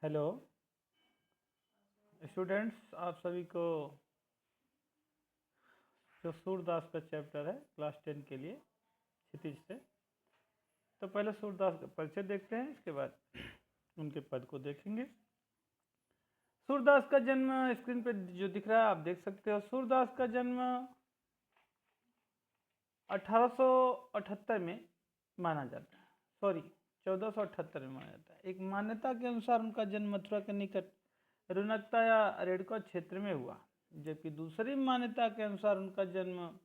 Hello students, आप सभी को जो सूरदास का चैप्टर है क्लास 10 के लिए क्षितिज से, तो पहले सूरदास का परिचय देखते हैं, इसके बाद उनके पद को देखेंगे। सूरदास का जन्म स्क्रीन पे जो दिख रहा है आप देख सकते हो। सूरदास का जन्म 1878 में माना जाता है, 1478 में माना जाता है। एक मान्यता के अनुसार उनका जन्म मथुरा के निकट रुनकता या रेडका क्षेत्र में हुआ, जबकि दूसरी मान्यता के अनुसार उनका जन्म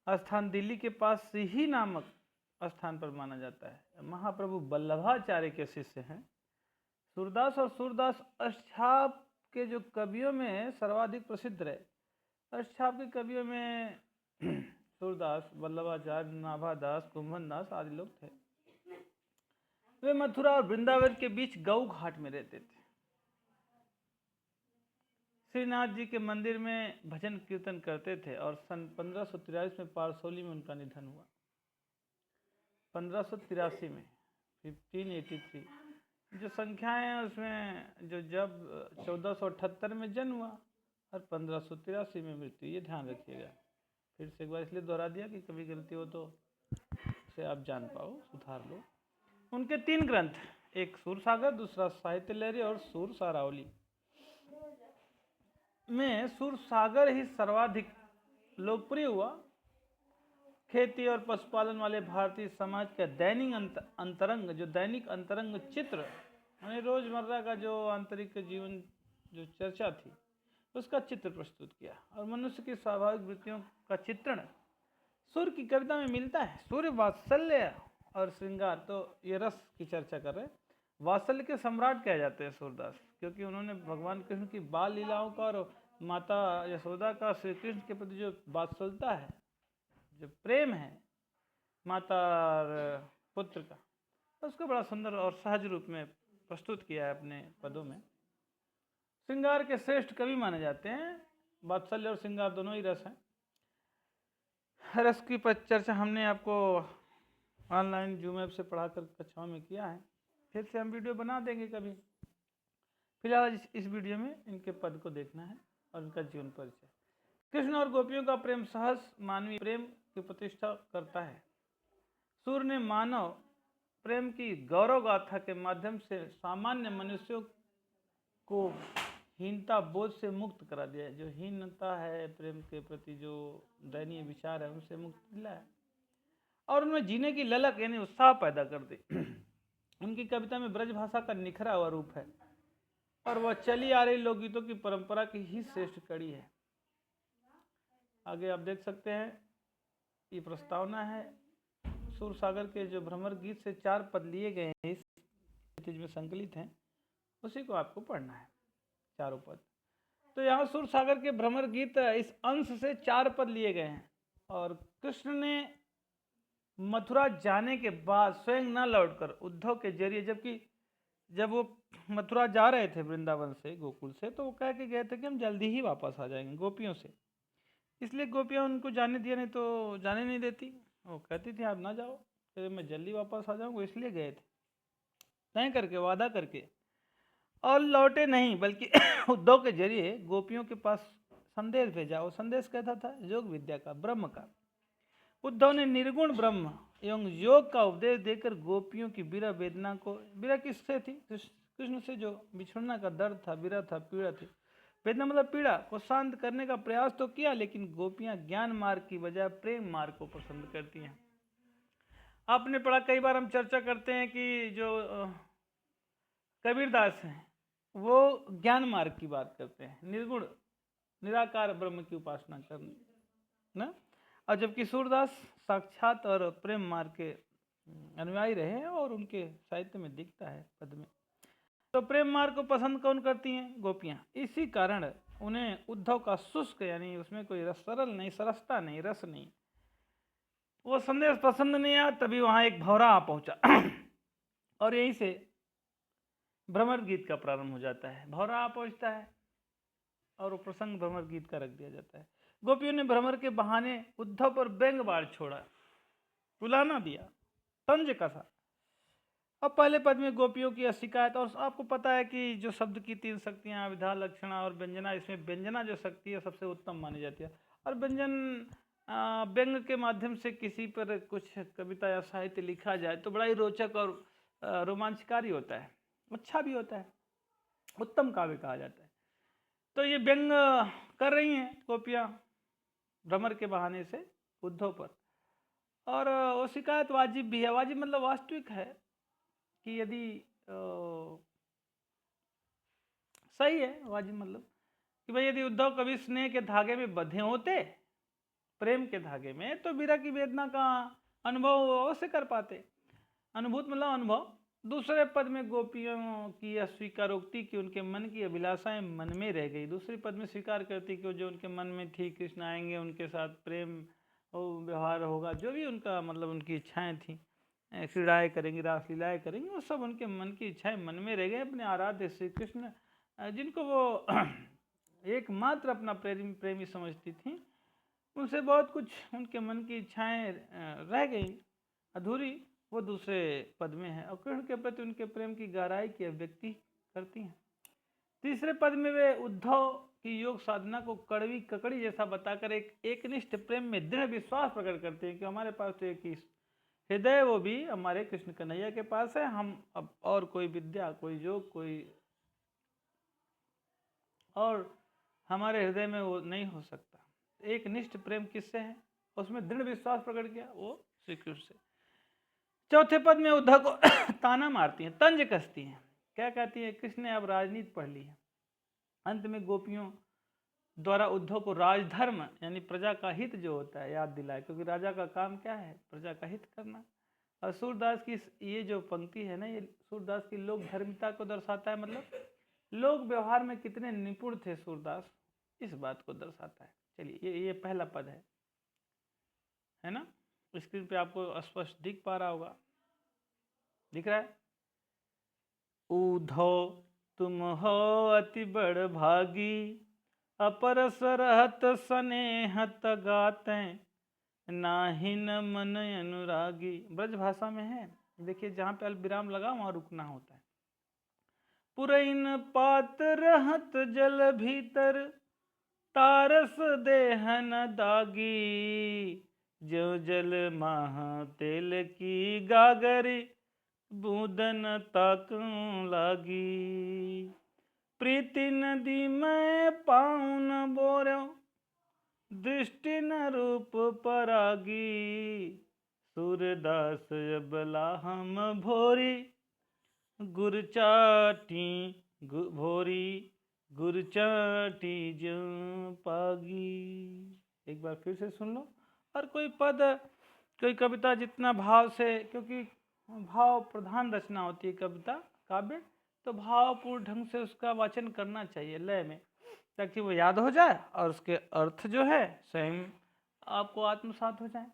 स्थान दिल्ली के पास सिही नामक स्थान पर माना जाता है। महाप्रभु वल्लभाचार्य के शिष्य हैं सूरदास, और सूरदास अष्टछाप के जो कवियों में सर्वाधिक प्रसिद्ध रहे। अष्टछाप के कवियों में सूरदास, वल्लभाचार्य, नाभादास, कुंभनदास आदि लोग थे। वे मथुरा और वृंदावन के बीच गऊ घाट में रहते थे। श्रीनाथ जी के मंदिर में भजन कीर्तन करते थे और सन 1583 में पारसौली में उनका निधन हुआ। 1583 में 1583 जो संख्याएं हैं उसमें जो जब 1478 में जन्म हुआ और 1583 में मृत्यु, ये ध्यान रखिएगा। फिर से एक बार इसलिए दोहरा दिया कि कभी गलती हो तो उसे आप जान पाओ, सुधार लो। उनके 3 ग्रंथ, एक सूरसागर, दूसरा साहित्य लहरी और सूर सारावली। में सूरसागर ही सर्वाधिक लोकप्रिय हुआ। खेती और पशुपालन वाले भारतीय समाज का दैनिक अंतरंग चित्र, यानी रोजमर्रा का जो आंतरिक जीवन जो चर्चा थी उसका चित्र प्रस्तुत किया, और मनुष्य की स्वाभाविक वृत्तियों का चित्रण सूर्य की कविता में मिलता है। सूर्य वात्सल्य और श्रृंगार, तो ये रस की चर्चा कर रहे हैं। वात्सल्य के सम्राट कहे जाते हैं सूरदास, क्योंकि उन्होंने भगवान कृष्ण की बाल लीलाओं का और माता यशोदा का श्री कृष्ण के प्रति जो वात्सल्यता है, जो प्रेम है माता और पुत्र का, उसको बड़ा सुंदर और सहज रूप में प्रस्तुत किया है अपने पदों में। श्रृंगार के श्रेष्ठ कवि माने जाते हैं। वात्सल्य और श्रृंगार दोनों ही रस हैं। रस की चर्चा हमने आपको ऑनलाइन जूम ऐप से पढ़ाकर कक्षाओं में किया है, फिर से हम वीडियो बना देंगे कभी। फिलहाल इस वीडियो में इनके पद को देखना है और उनका जीवन परिचय। कृष्ण और गोपियों का प्रेम सहज मानवीय प्रेम की प्रतिष्ठा करता है। सूर्य ने मानव प्रेम की गौरव गाथा के माध्यम से सामान्य मनुष्यों को हीनता बोझ से मुक्त करा दिया है। जो हीनता है प्रेम के प्रति, जो दयनीय विचार है, उनसे मुक्त मिला है और उनमें जीने की ललक यानी उत्साह पैदा कर दी। उनकी कविता में ब्रज भाषा का निखरा हुआ रूप है और वह चली आ रही लोकगीतों की परंपरा की ही श्रेष्ठ कड़ी है। आगे आप देख सकते हैं, ये प्रस्तावना है। सूरसागर के जो भ्रमर गीत से 4 पद लिए गए हैं, इस क्षितिज में संकलित हैं, उसी को आपको पढ़ना है, चारों पद। तो यहाँ सूरसागर के भ्रमर गीत इस अंश से 4 पद लिए गए हैं। और कृष्ण ने मथुरा जाने के बाद स्वयं न लौटकर उद्धव के जरिए, जबकि जब वो मथुरा जा रहे थे वृंदावन से, गोकुल से, तो वो कह के गए थे कि हम जल्दी ही वापस आ जाएंगे गोपियों से। इसलिए गोपियाँ उनको जाने दिया, नहीं तो जाने नहीं देती। वो कहती थी आप ना जाओ, फिर मैं जल्दी वापस आ जाऊँगा, इसलिए गए थे तय करके, वादा करके, और लौटे नहीं, बल्कि उद्धव के जरिए गोपियों के पास संदेश भेजा। वो संदेश कहता था योग विद्या का, ब्रह्म का। उद्धव ने निर्गुण ब्रह्म एवं योग का उपदेश देकर गोपियों की विरह वेदना को, विरह किससे थी? कृष्ण से जो बिछड़ना का दर्द था, विरह था, पीड़ा थी, वेदना मतलब पीड़ा, को शांत करने का प्रयास तो किया, लेकिन गोपियां ज्ञान मार्ग की बजाय प्रेम मार्ग को पसंद करती हैं। आपने पढ़ा, कई बार हम चर्चा करते हैं कि जो कबीरदास हैं वो ज्ञान मार्ग की बात करते हैं, निर्गुण निराकार ब्रह्म की उपासना करना ना, और जबकि सूरदास साक्षात और प्रेम मार्ग के अनुयायी रहे हैं और उनके साहित्य में दिखता है पद में। तो प्रेम मार्ग को पसंद कौन करती हैं? गोपियां। इसी कारण उन्हें उद्धव का शुष्क, यानी उसमें कोई सरल नहीं, सरसता नहीं, रस नहीं, वो संदेश पसंद नहीं आया। तभी वहां एक भौरा आ पहुंचा और यहीं से भ्रमर गीत का प्रारंभ हो जाता है। भौरा आ पहुंचता है और वो प्रसंग भ्रमर गीत का रख दिया जाता है। गोपियों ने भ्रमर के बहाने उद्धव पर व्यंग बाण छोड़ा, रुलाना दिया, तंज कसा, और पहले पद में गोपियों की शिकायत। और आपको पता है कि जो शब्द की 3 शक्तियाँ विधा, लक्षणा और व्यंजना, इसमें व्यंजना जो शक्ति है सबसे उत्तम मानी जाती है। और व्यंजन व्यंग के माध्यम से किसी पर कुछ कविता या साहित्य लिखा जाए तो बड़ा ही रोचक और रोमांचकारी होता है, अच्छा भी होता है, उत्तम काव्य कहा जाता है। तो ये व्यंग कर रही हैं गोपियाँ भ्रमर के बहाने से उद्धव पर, और वो शिकायत वाजिब भी है। वाजिब मतलब वास्तविक है कि यदि सही है। वाजिब मतलब कि भाई यदि उद्धव कभी स्नेह के धागे में बंधे होते, प्रेम के धागे में, तो विरह की वेदना का अनुभव अवश्य कर पाते। अनुभूत मतलब अनुभव। दूसरे पद में गोपियों की यह स्वीकारोक्ति कि उनके मन की अभिलाषाएं मन में रह गई। दूसरे पद में स्वीकार करती कि जो उनके मन में थी, कृष्ण आएंगे, उनके साथ प्रेम व्यवहार होगा, जो भी उनका मतलब उनकी इच्छाएं थी, क्रीड़ाएँ करेंगी, रासलीलाएँ करेंगी, वो सब उनके मन की इच्छाएं मन में रह गए। अपने आराध्य श्री कृष्ण जिनको वो एकमात्र अपना प्रेमी समझती थी, उनसे बहुत कुछ उनके मन की इच्छाएं रह गई अधूरी, वो दूसरे पद में है। और कृष्ण के प्रति उनके प्रेम की गहराई की अभिव्यक्ति करती हैं। तीसरे पद में वे उद्धव की योग साधना को कड़वी ककड़ी जैसा बताकर एक एकनिष्ठ प्रेम में दृढ़ विश्वास प्रकट करते हैं कि हमारे पास तो एक ही हृदय, वो भी हमारे कृष्ण कन्हैया के पास है। हम अब और कोई विद्या, कोई योग, कोई और हमारे हृदय में वो नहीं हो सकता। एक निष्ठ प्रेम किससे है? उसमें दृढ़ विश्वास प्रकट किया, वो श्री कृष्ण से। चौथे पद में उद्धव को ताना मारती हैं, तंज कसती हैं। क्या कहती है? कृष्ण ने अब राजनीति पढ़ ली है। अंत में गोपियों द्वारा उद्धव को राजधर्म यानी प्रजा का हित जो होता है याद दिलाए, क्योंकि राजा का काम क्या है? प्रजा का हित करना। और सूरदास की ये जो पंक्ति है ना, ये सूरदास की लोक धर्मिता को दर्शाता है। मतलब लोक व्यवहार में कितने निपुण थे सूरदास, इस बात को दर्शाता है। चलिए, ये पहला पद है ना? स्क्रीन पे आपको स्पष्ट दिख पा रहा होगा, दिख रहा है? उद्धव तुम हो अति बड़ भागी, अपरस रहत स्नेह तगाते, नाहिन मन अनुरागी। ब्रज भाषा में है, देखिए जहाँ पे अल्पविराम लगा वहाँ रुकना होता है। पुरैन पात रहत जल भीतर, तारस देहन दागी, जो जल माह तेल की गागरी, बूंदन ताक लागी। प्रीति नदी में पाउन बोरो, दृष्टि न रूप परागी, सूरदास अबला हम भोरी, गुरचाटी भोरी, गुरचाटी जो पागी। एक बार फिर से सुन लो। और कोई पद, कोई कविता जितना भाव से, क्योंकि भाव प्रधान रचना होती है कविता काव्य, तो भावपूर्ण ढंग से उसका वाचन करना चाहिए लय में, ताकि वो याद हो जाए और उसके अर्थ जो है स्वयं आपको आत्मसात हो जाए।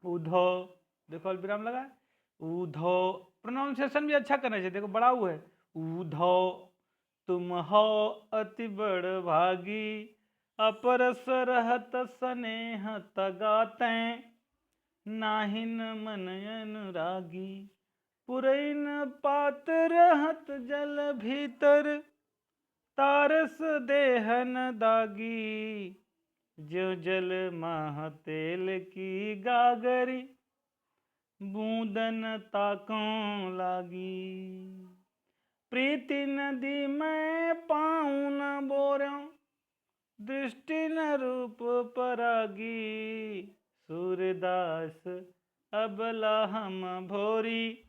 उद्धव, देखो अल्पविराम लगा है। उद्धव, प्रोनाउंसिएशन भी अच्छा करना चाहिए। देखो बड़ा हुआ है, उद्धव तुम हो अति बड़ भागी, अपरस रहत स्नेह तगाते, नाहिन मन अनुरागी। पुरैन पात रहत जल भीतर, तारस देहन दागी, जो जल माह तेल की गागरी, बूंदन ताकों लागी। प्रीति नदी में पाउन बोरों, दृष्टि न रूप परागी, सूरदास अबला हम भोरी,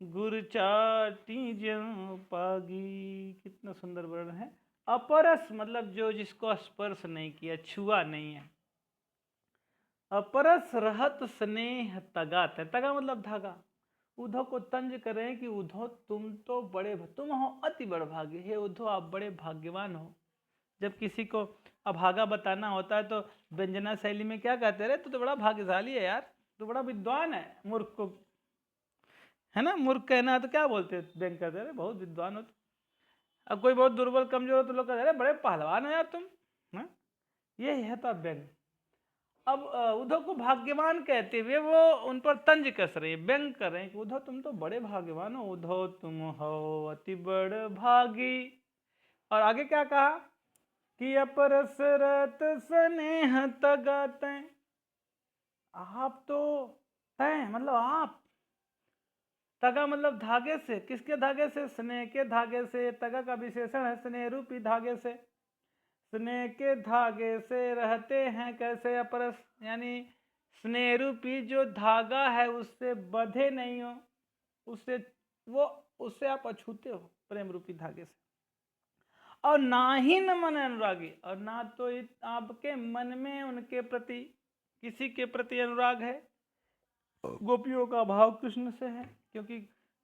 गुरचाटी ज्यों पागी। कितना सुंदर वर्णन है। अपरस मतलब जो जिसको स्पर्श नहीं किया, छुआ नहीं है। अपरस रहत स्नेह तगाते, तगा मतलब धागा। उद्धव को तंज कर रहे हैं कि उद्धव तुम तो तुम हो अति बड़ भाग्य। हे उद्धव, आप बड़े भाग्यवान हो। जब किसी को अभागा बताना होता है तो व्यंजना शैली में क्या कहते हैं? तू तो बड़ा भाग्यशाली है यार, तू बड़ा विद्वान है। मूर्ख को, है ना, मूर्ख कहना है तो क्या बोलते हैं? व्यंग कहते हैं बहुत विद्वान हो। अब कोई बहुत दुर्बल कमजोर हो तो लोग कहते हैं बड़े पहलवान हो यार तुम, है? यही है तो व्यंग। अब उद्धव को भाग्यवान कहते हुए वो उन पर तंज कस रहे हैं, व्यंग कर रहे हैं कि उद्धव तुम तो बड़े भाग्यवान हो, उद्धव तुम हो अति बड़ भागी। और आगे क्या कहा कि अपरस रत स्नेह तगा तैं, आप तो तैं मतलब आप, तगा मतलब धागे से, किसके धागे से? स्नेह के धागे से। तगा का विशेषण है स्नेह रूपी धागे से। स्नेह के धागे से रहते हैं कैसे? अपरस यानी स्नेह रूपी जो धागा है उससे बंधे नहीं हो, उससे वो उससे आप अछूते हो प्रेम रूपी धागे से। और ना ही न मन अनुरागी, और ना तो आपके मन में उनके प्रति किसी के प्रति अनुराग है। गोपियों का भाव कृष्ण से है क्योंकि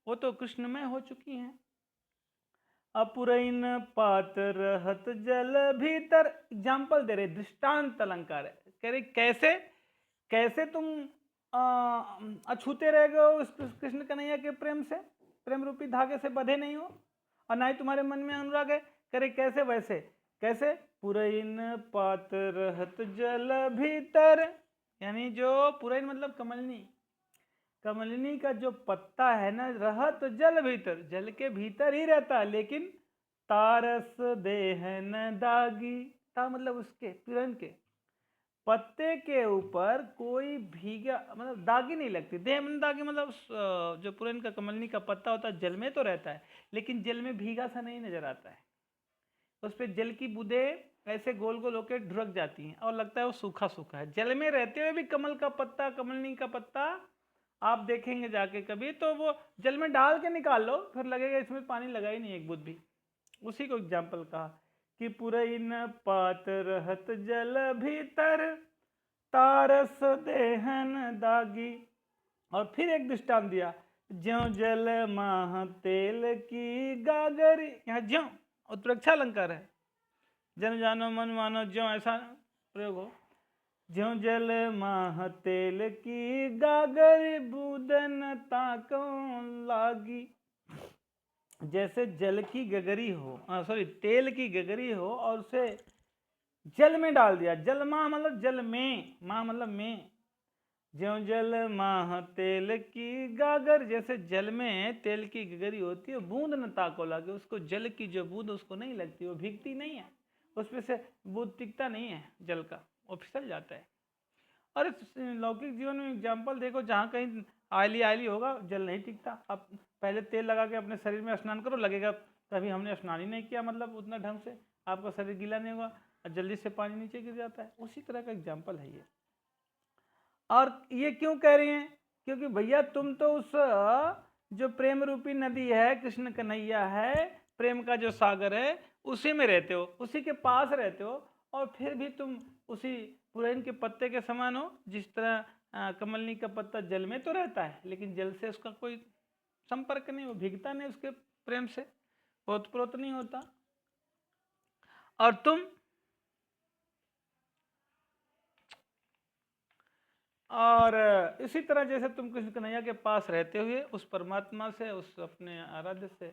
वो तो कृष्णमय हो चुकी हैं। अपुरैन पात रहत जल भीतर, एग्जाम्पल दे रहे, दृष्टांत अलंकार है, कह रहे कैसे कैसे तुम अछूते रह गए हो उस कृष्ण कन्हैया के प्रेम से, प्रेम रूपी धागे से बंधे नहीं हो, और ना ही तुम्हारे मन में अनुराग है। कह रहे कैसे? वैसे कैसे? पुरैन पात रहत जल भीतर, यानी जो पुरैन मतलब कमलनी, कमलनी का जो पत्ता है ना, रहत जल भीतर, जल के भीतर ही रहता है, लेकिन तारस देहन दागी, ता मतलब उसके पुरैन के पत्ते के ऊपर कोई भीगा मतलब दागी नहीं लगती। देह मन दागी मतलब जो पुरैन का कमलनी का पत्ता होता है जल में तो रहता है, लेकिन जल में भीगा सा नहीं नजर आता है। उस पर जल की बूंदे ऐसे गोल गोल होकर ढुरक जाती हैं और लगता है वो सूखा सूखा है। जल में रहते हुए भी कमल का पत्ता, कमलनी का पत्ता आप देखेंगे जाके कभी, तो वो जल में डाल के निकाल लो, फिर लगेगा इसमें पानी लगा ही नहीं एक बूंद भी। उसी को एग्जाम्पल कहा कि पुरैन पात रहत जल भीतर तारस देहन दागी। और फिर एक दृष्टांत दिया, ज्यों जल माह तेल की गागरी, यहाँ ज्यों उत्प्रेक्षा अलंकार है, जन जानो मन मानो ज्यों ऐसा प्रयोग हो। ज्यों जल माह तेल की गागरी बूदन ताको लागी, जैसे जल की गगरी हो, सॉरी तेल की गगरी हो और उसे जल में डाल दिया। जल माह मतलब जल में, माह मतलब में। ज्यों जल माह तेल की गागर, जैसे जल में तेल की गगरी होती है, बूंद न ताको लागे, उसको जल की जो बूंद उसको नहीं लगती, वो भीगती नहीं है, उसमें से बूंद टिकता नहीं है जल का, वो फिसल जाता है। और इस लौकिक जीवन में एग्जाम्पल देखो, जहाँ कहीं आयली आयली होगा जल नहीं टिकता। अब पहले तेल लगा के अपने शरीर में स्नान करो, लगेगा कभी हमने स्नान ही नहीं किया, मतलब उतना ढंग से आपका शरीर गीला नहीं होगा और जल्दी से पानी नीचे गिर जाता है। उसी तरह का एग्जाम्पल है ये। और ये क्यों कह रही हैं? क्योंकि भैया तुम तो उस जो प्रेम रूपी नदी है, कृष्ण कन्हैया है, प्रेम का जो सागर है, उसी में रहते हो, उसी के पास रहते हो, और फिर भी तुम उसी पुरैन के पत्ते के समान हो। जिस तरह कमलनी का पत्ता जल में तो रहता है, लेकिन जल से उसका कोई संपर्क नहीं, वो भीगता नहीं उसके प्रेम से, ओतप्रोत नहीं होता। और तुम और इसी तरह जैसे तुम कृष्ण कन्हैया के पास रहते हुए उस परमात्मा से, उस अपने आराध्य से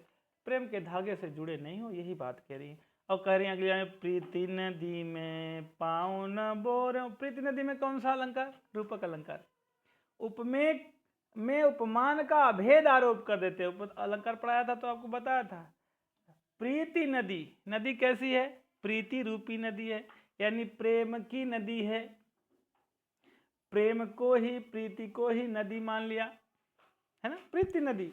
प्रेम के धागे से जुड़े नहीं हो, यही बात कह रही है। और कह रही है अगली लाइन, प्रीति नदी में पाँव न बोर। प्रीति नदी में कौन सा अलंकार? रूपक अलंकार। उपमेय में उपमान का अभेद आरोप कर देते हो। अलंकार पढ़ाया था तो आपको बताया था। प्रीति नदी, नदी कैसी है? प्रीति रूपी नदी है, यानी प्रेम की नदी है। प्रेम को ही, प्रीति को ही नदी मान लिया है ना, प्रीति नदी।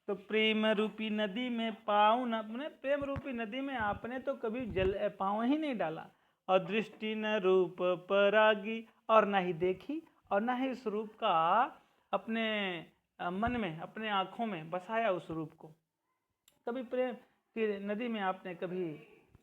तो प्रेम रूपी नदी में पाँव न, अपने प्रेम रूपी नदी में आपने तो कभी जल पाँव ही नहीं डाला। और दृष्टि न रूप परागी, और ना ही देखी और ना ही उस रूप का अपने मन में, अपने आँखों में बसाया उस रूप को। कभी प्रेम की नदी में आपने कभी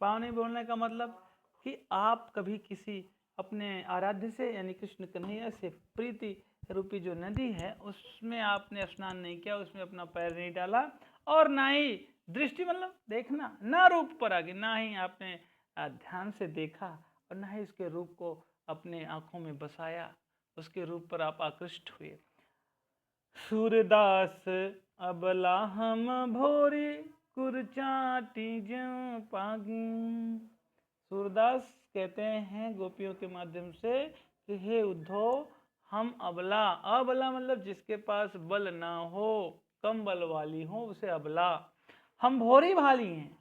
पाँव नहीं बोलने का मतलब कि आप कभी किसी अपने आराध्य से, यानी कृष्ण कन्हैया से, प्रीति रूपी जो नदी है उसमें आपने स्नान नहीं किया, उसमें अपना पैर नहीं डाला, और ना ही दृष्टि मतलब देखना, ना रूप पर आगे, ना ही आपने ध्यान से देखा, और ना ही उसके रूप को अपने आंखों में बसाया, उसके रूप पर आप आकृष्ट हुए। सूरदास अबला हम भोरी कुरचाटी ज्यों पागी। सूरदास कहते हैं गोपियों के माध्यम से कि हे उद्धव हम अबला, अबला मतलब जिसके पास बल ना हो, कम बल वाली हो उसे अबला, हम भोरी भाली हैं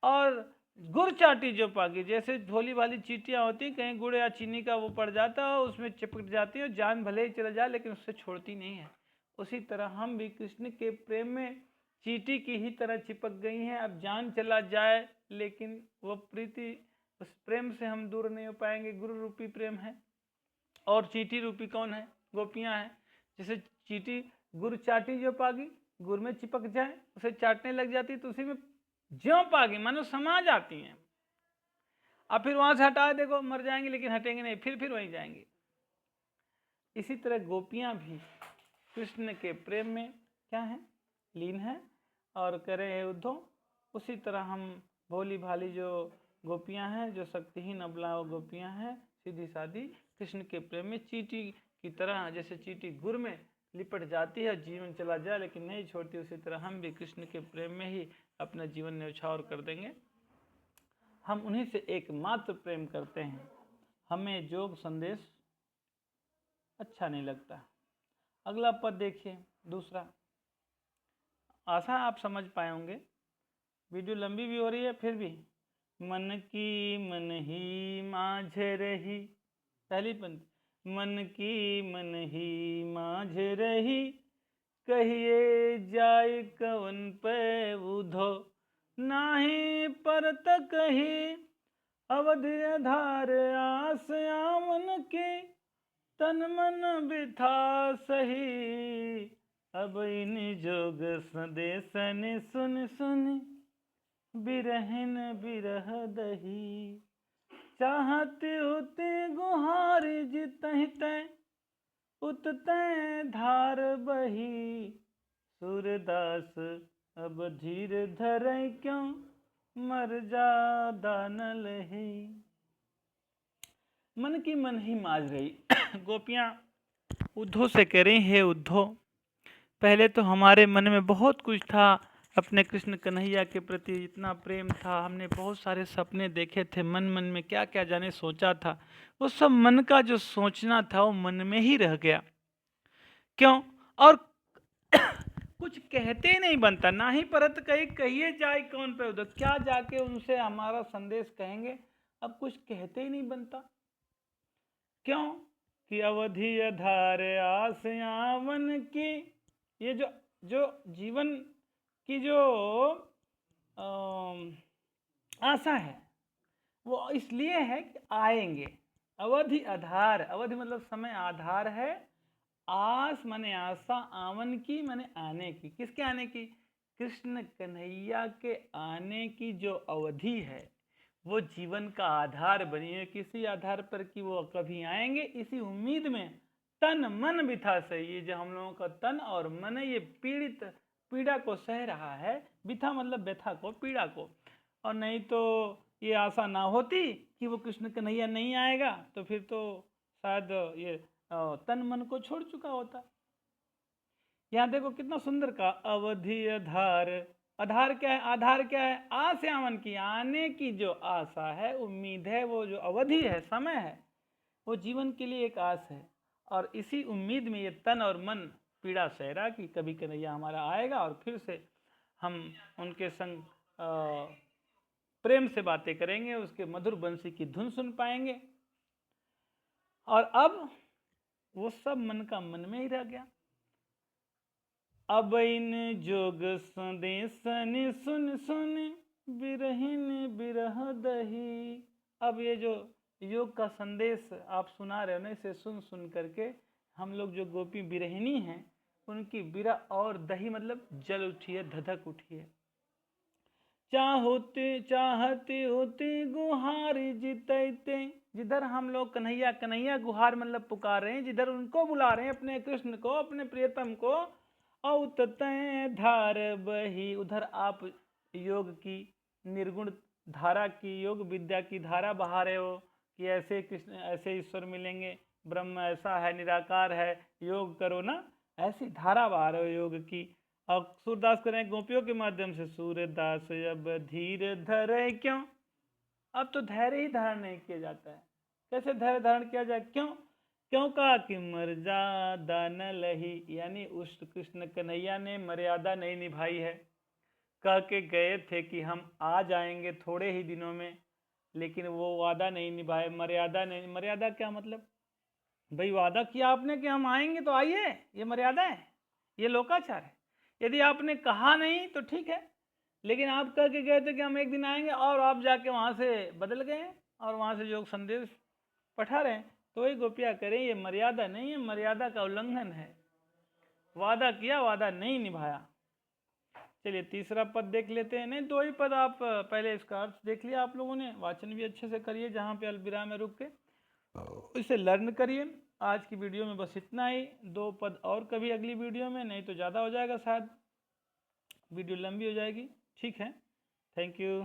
और गुड़ चाटी जो पागी, जैसे भोली भाली चींटियां होती कहीं गुड़ या चीनी का वो पड़ जाता है उसमें चिपक जाती है, जान भले ही चला जाए लेकिन उससे छोड़ती नहीं है। उसी तरह हम भी कृष्ण के प्रेम में चींटी की ही तरह चिपक गई हैं। अब जान चला जाए लेकिन वो प्रीति, उस प्रेम से हम दूर नहीं हो पाएंगे। गुरु रूपी प्रेम है और चींटी रूपी कौन है? गोपियां हैं। जैसे चींटी गुड़ चाटी जो पागी, गुड़ में चिपक जाए उसे चाटने लग जाती तो उसी में ज्यों पागी मानो समा जाती हैं। अब फिर वहां से हटा देखो मर जाएंगे लेकिन हटेंगे नहीं, फिर वहीं जाएंगे। इसी तरह गोपियां भी कृष्ण के प्रेम में क्या है? लीन है और करे है उद्धव। उसी तरह हम भोली भाली जो गोपियां हैं, जो शक्तिहीन अबला गोपियां हैं, सीधी सादी कृष्ण के प्रेम में चींटी की तरह, जैसे चींटी गुड़ में लिपट जाती है, जीवन चला जाए लेकिन नहीं छोड़ती, उसी तरह हम भी कृष्ण के प्रेम में ही अपना जीवन न्यौछावर कर देंगे। हम उन्हीं से एकमात्र प्रेम करते हैं। हमें जोग संदेश अच्छा नहीं लगता। अगला पद देखिए, दूसरा। आशा आप समझ पाए होंगे, वीडियो लंबी भी हो रही है फिर भी। मन की मन ही माझ रही, पहली पंक्ति, मन की मन ही माझ रही, कहिए जाय कवन पे उधो, नाही परत कही अवध आधार आस आमन के, तन मन बिथा सही, अब इन जोग संदेशन सुन सुन, बिरहन बिरह दही, चाहते होते गुहारी जितहि तै, उततै धार बही, सूरदास अब धीर धरै क्यों, मर जादा न लही। मन की मन ही माज रही। गोपियां उद्धव से कह रही, हे उद्धव, पहले तो हमारे मन में बहुत कुछ था, अपने कृष्ण कन्हैया के प्रति इतना प्रेम था, हमने बहुत सारे सपने देखे थे, मन मन में क्या क्या जाने सोचा था, वो सब मन का जो सोचना था वो मन में ही रह गया। क्यों? और कुछ कहते ही नहीं बनता, ना ही परत कही, कहिए जाए कौन पे उधर, क्या जाके उनसे हमारा संदेश कहेंगे, अब कुछ कहते ही नहीं बनता। क्यों? कि अवधि आधार आस आवन की, ये जो जीवन की जो आशा है वो इसलिए है कि आएंगे। अवधि आधार, अवधि मतलब समय, आधार है आस माने आशा, आवन की माने आने की। किसके आने की? कृष्ण कन्हैया के आने की जो अवधि है वो जीवन का आधार बनी है। किसी आधार पर कि वो कभी आएंगे, इसी उम्मीद में तन मन बिथा सही। ये जो हम लोगों का तन और मन है ये पीड़ा को सह रहा है। बिथा मतलब व्यथा को, पीड़ा को। और नहीं तो ये आशा ना होती कि वो कृष्ण कन्हैया नहीं आएगा तो फिर तो शायद ये तन मन को छोड़ चुका होता। यहाँ देखो कितना सुंदर का, अवधि आधार। आधार क्या है? आधार क्या है? आस आवन की, आने की जो आशा है, उम्मीद है, वो जो अवधि है, समय है, वो जीवन के लिए एक आस है। और इसी उम्मीद में ये तन और मन पीड़ा सह रहा कि कभी कन्हैया हमारा आएगा और फिर से हम उनके संग प्रेम से बातें करेंगे, उसके मधुर बंसी की धुन सुन पाएंगे। और अब वो सब मन का मन में ही रह गया। अब इन जोग संदेशन सुन सुन, बिरहिन बिरह दही। अब ये जो योग का संदेश आप सुना रहे हो ना, इसे सुन सुन करके हम लोग जो गोपी बिरहिनी हैं उनकी बिरह और दही मतलब जल उठी है, धधक उठी है। चाहते होते गुहारी जितैते, जिधर हम लोग कन्हैया कन्हैया गुहार मतलब पुकार रहे हैं, जिधर उनको बुला रहे हैं, अपने कृष्ण को, अपने प्रियतम को, औतते धार बही, उधर आप योग की निर्गुण धारा की, योग विद्या की धारा बहा रहे हो कि ऐसे कृष्ण, ऐसे ईश्वर मिलेंगे, ब्रह्म ऐसा है, निराकार है, योग करो ना, ऐसी धारा बहा रहे हो योग की। और सूरदास करें गोपियों के माध्यम से, सूरदास अब धीर धरे क्यों। अब तो धैर्य ही धारण नहीं किया जाता है। कैसे धैर्य धारण किया जाए? क्यों? क्यों कहा कि मर्यादा न लही, यानी उस कृष्ण कन्हैया ने मर्यादा नहीं निभाई है। कह के गए थे कि हम आ जाएंगे थोड़े ही दिनों में, लेकिन वो वादा नहीं निभाए, मर्यादा नहीं। मर्यादा क्या मतलब? भाई वादा किया आपने कि हम आएंगे तो आइए, ये मर्यादा है, ये लोकाचार है। यदि आपने कहा नहीं तो ठीक है, लेकिन आप कह के गए थे कि हम एक दिन आएंगे और आप जाके वहाँ से बदल गए और वहाँ से जो संदेश पठा रहे हैं, तो वही गोपियाँ करें, ये मर्यादा नहीं है, मर्यादा का उल्लंघन है। वादा किया, वादा नहीं निभाया। चलिए तीसरा पद देख लेते हैं। नहीं, दो ही पद, आप पहले इसका अर्थ देख लिया आप लोगों ने, वाचन भी अच्छे से करिए, जहाँ पे अल्पविराम में रुक के इसे लर्न करिए। आज की वीडियो में बस इतना ही, दो पद और कभी अगली वीडियो में, नहीं तो ज़्यादा हो जाएगा, शायद वीडियो लंबी हो जाएगी। ठीक है, थैंक यू।